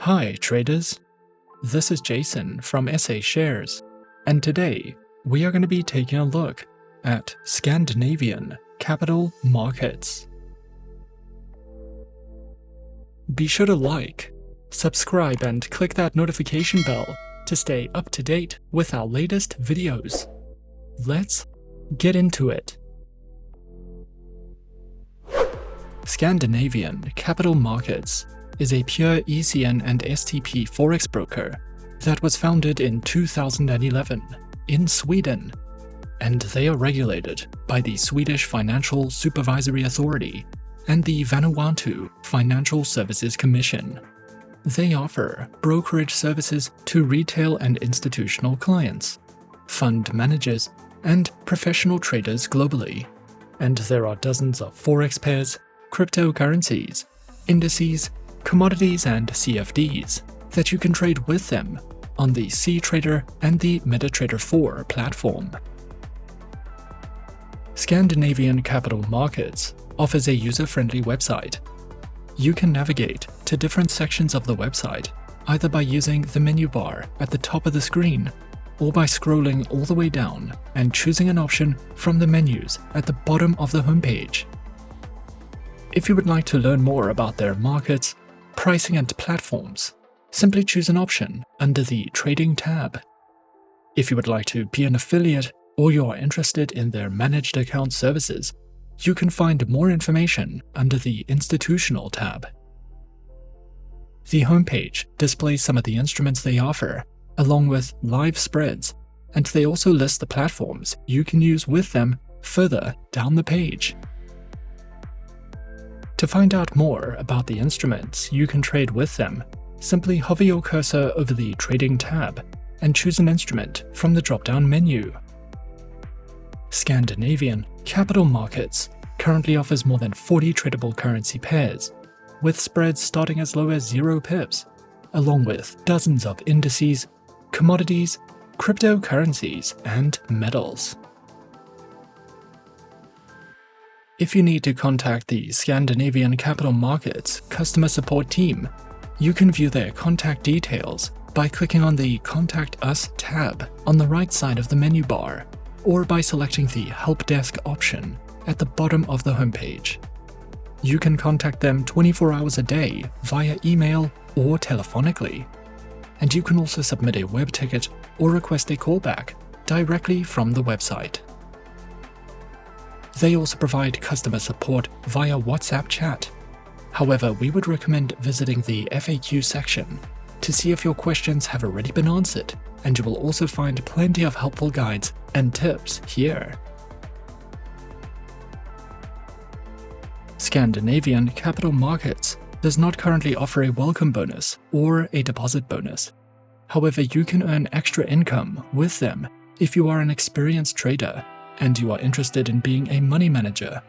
Hi traders, this is Jason from SA Shares, and today we are going to be taking a look at Scandinavian Capital Markets. Be sure to like, subscribe and click that notification bell to stay up to date with our latest videos. Let's get into it. Scandinavian Capital Markets is a pure ECN and STP Forex broker that was founded in 2011 in Sweden, and they are regulated by the Swedish Financial Supervisory Authority and the Vanuatu Financial Services Commission. They offer brokerage services to retail and institutional clients, fund managers, and professional traders globally, and there are dozens of Forex pairs, cryptocurrencies, indices, commodities and CFDs that you can trade with them on the cTrader and the MetaTrader 4 platform. Scandinavian Capital Markets offers a user-friendly website. You can navigate to different sections of the website either by using the menu bar at the top of the screen or by scrolling all the way down and choosing an option from the menus at the bottom of the homepage. If you would like to learn more about their markets, pricing and platforms, simply choose an option under the Trading tab. If you would like to be an affiliate or you are interested in their managed account services, you can find more information under the Institutional tab. The homepage displays some of the instruments they offer, along with live spreads, and they also list the platforms you can use with them further down the page. To find out more about the instruments you can trade with them, simply hover your cursor over the Trading tab and choose an instrument from the drop-down menu. Scandinavian Capital Markets currently offers more than 40 tradable currency pairs, with spreads starting as low as 0 pips, along with dozens of indices, commodities, cryptocurrencies, and metals. If you need to contact the Scandinavian Capital Markets customer support team, you can view their contact details by clicking on the Contact Us tab on the right side of the menu bar, or by selecting the Help Desk option at the bottom of the homepage. You can contact them 24 hours a day via email or telephonically, and you can also submit a web ticket or request a callback directly from the website. They also provide customer support via WhatsApp chat. However, we would recommend visiting the FAQ section to see if your questions have already been answered, and you will also find plenty of helpful guides and tips here. Scandinavian Capital Markets does not currently offer a welcome bonus or a deposit bonus. However, you can earn extra income with them if you are an experienced trader and you are interested in being a money manager,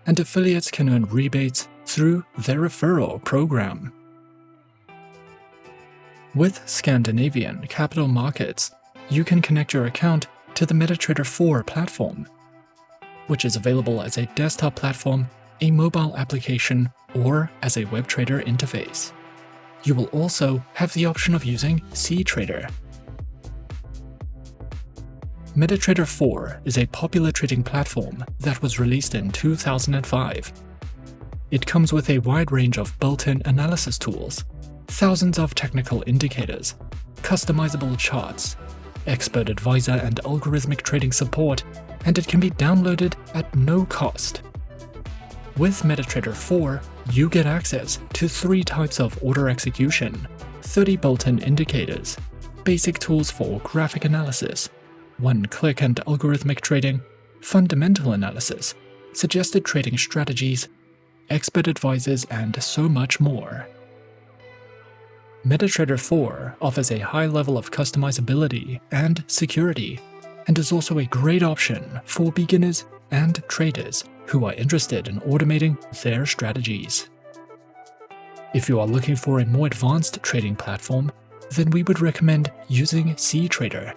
and affiliates can earn rebates through their referral program. With Scandinavian Capital Markets, you can connect your account to the MetaTrader 4 platform, which is available as a desktop platform, a mobile application, or as a web trader interface. You will also have the option of using cTrader. MetaTrader 4 is a popular trading platform that was released in 2005. It comes with a wide range of built-in analysis tools, thousands of technical indicators, customizable charts, expert advisor and algorithmic trading support, and it can be downloaded at no cost. With MetaTrader 4, you get access to 3 types of order execution, 30 built-in indicators, basic tools for graphic analysis, one-click and algorithmic trading, fundamental analysis, suggested trading strategies, expert advisors, and so much more. MetaTrader 4 offers a high level of customizability and security, and is also a great option for beginners and traders who are interested in automating their strategies. If you are looking for a more advanced trading platform, then we would recommend using cTrader.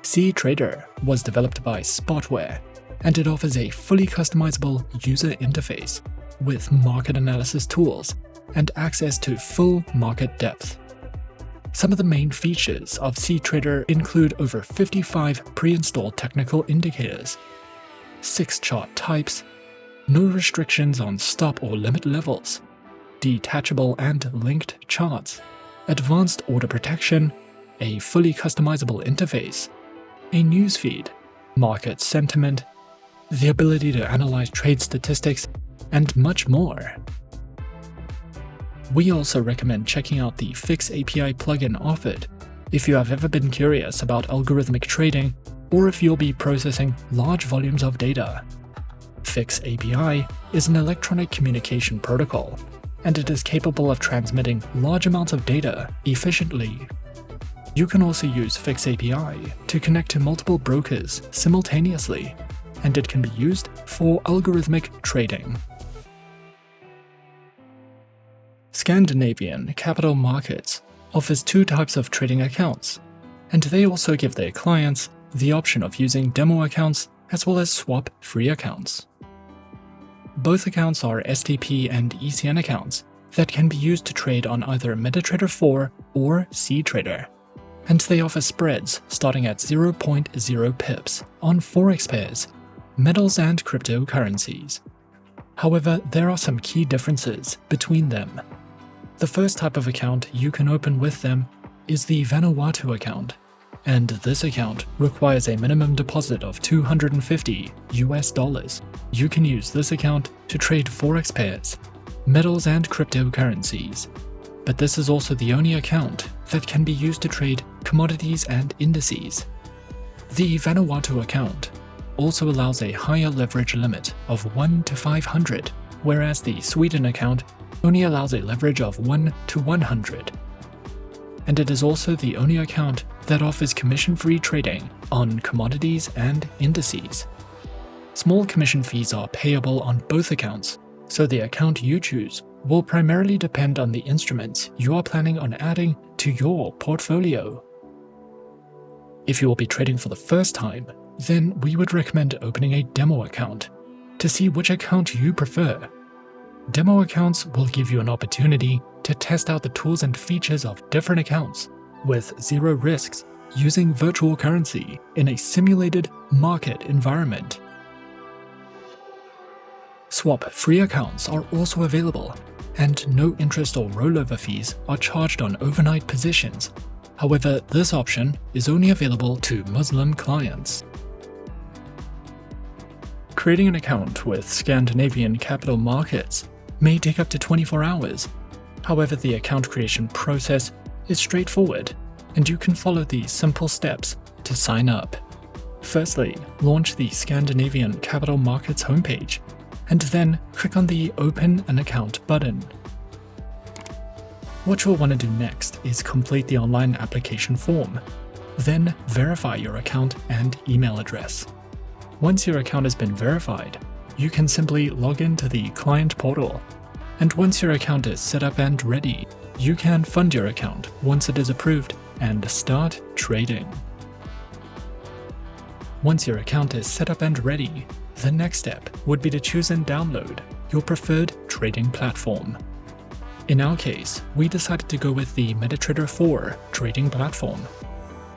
cTrader was developed by Spotware, and it offers a fully customizable user interface with market analysis tools and access to full market depth. Some of the main features of cTrader include over 55 pre-installed technical indicators, 6 chart types, no restrictions on stop or limit levels, detachable and linked charts, advanced order protection, a fully customizable interface, a newsfeed, market sentiment, the ability to analyze trade statistics, and much more. We also recommend checking out the Fix API plugin offered if you have ever been curious about algorithmic trading or if you'll be processing large volumes of data. Fix API is an electronic communication protocol, and it is capable of transmitting large amounts of data efficiently. You can also use Fix API to connect to multiple brokers simultaneously, and it can be used for algorithmic trading. Scandinavian Capital Markets offers 2 types of trading accounts, and they also give their clients the option of using demo accounts as well as swap-free accounts. Both accounts are STP and ECN accounts that can be used to trade on either MetaTrader 4 or cTrader, and they offer spreads starting at 0.0 pips on Forex pairs, metals and cryptocurrencies. However, there are some key differences between them. The first type of account you can open with them is the Vanuatu account, and this account requires a minimum deposit of $250. You can use this account to trade Forex pairs, metals and cryptocurrencies, but this is also the only account that can be used to trade commodities and indices. The Vanuatu account also allows a higher leverage limit of 1 to 500, whereas the Sweden account only allows a leverage of 1 to 100. And it is also the only account that offers commission-free trading on commodities and indices. Small commission fees are payable on both accounts, so the account you choose will primarily depend on the instruments you are planning on adding to your portfolio. If you will be trading for the first time, then we would recommend opening a demo account to see which account you prefer. Demo accounts will give you an opportunity to test out the tools and features of different accounts with zero risks using virtual currency in a simulated market environment. Swap-free accounts are also available, and no interest or rollover fees are charged on overnight positions. However, this option is only available to Muslim clients. Creating an account with Scandinavian Capital Markets may take up to 24 hours. However, the account creation process is straightforward, and you can follow these simple steps to sign up. Firstly, launch the Scandinavian Capital Markets homepage, and then click on the Open an Account button. What you'll want to do next is complete the online application form, then verify your account and email address. Once your account has been verified, you can simply log into the client portal, and once your account is set up and ready, you can fund your account once it is approved and start trading. Once your account is set up and ready, the next step would be to choose and download your preferred trading platform. In our case, we decided to go with the MetaTrader 4 trading platform.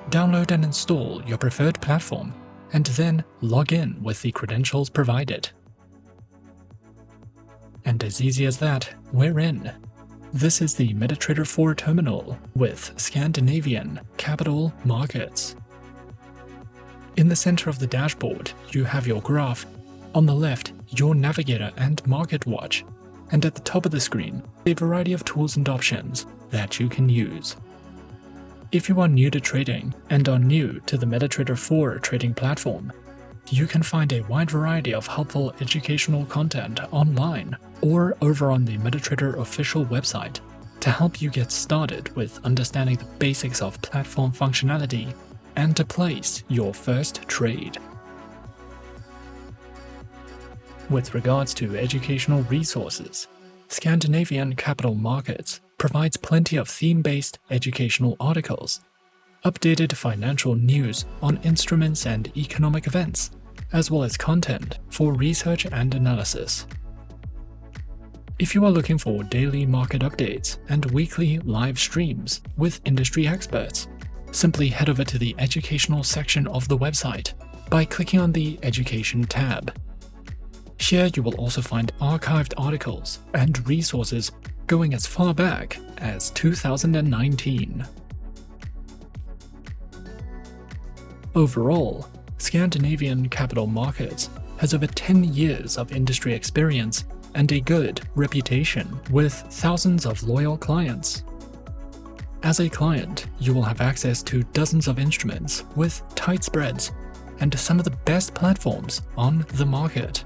Download and install your preferred platform, and then log in with the credentials provided. And as easy as that, we're in. This is the MetaTrader 4 terminal with Scandinavian Capital Markets. In the center of the dashboard, you have your graph. On the left, your navigator and market watch. And at the top of the screen, a variety of tools and options that you can use. If you are new to trading and are new to the MetaTrader 4 trading platform, you can find a wide variety of helpful educational content online or over on the MetaTrader official website to help you get started with understanding the basics of platform functionality and to place your first trade. With regards to educational resources, Scandinavian Capital Markets provides plenty of theme-based educational articles, updated financial news on instruments and economic events, as well as content for research and analysis. If you are looking for daily market updates and weekly live streams with industry experts, simply head over to the educational section of the website by clicking on the Education tab. Here you will also find archived articles and resources going as far back as 2019. Overall, Scandinavian Capital Markets has over 10 years of industry experience and a good reputation with thousands of loyal clients. As a client, you will have access to dozens of instruments with tight spreads and some of the best platforms on the market.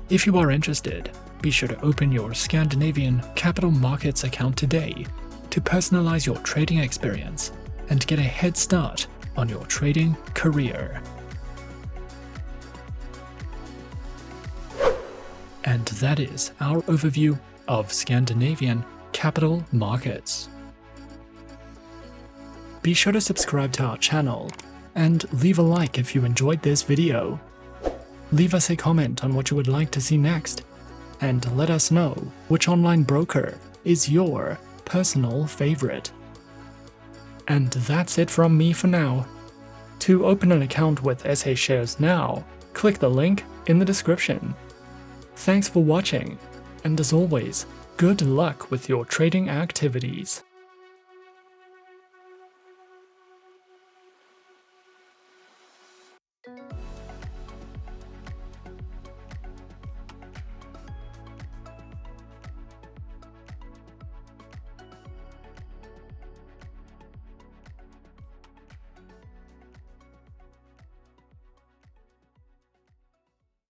If you are interested, be sure to open your Scandinavian Capital Markets account today to personalize your trading experience and get a head start on your trading career. And that is our overview of Scandinavian Capital Markets. Be sure to subscribe to our channel and leave a like if you enjoyed this video. Leave us a comment on what you would like to see next, and let us know which online broker is your personal favorite. And that's it from me for now. To open an account with SA Shares now, click the link in the description. Thanks for watching, and as always, good luck with your trading activities.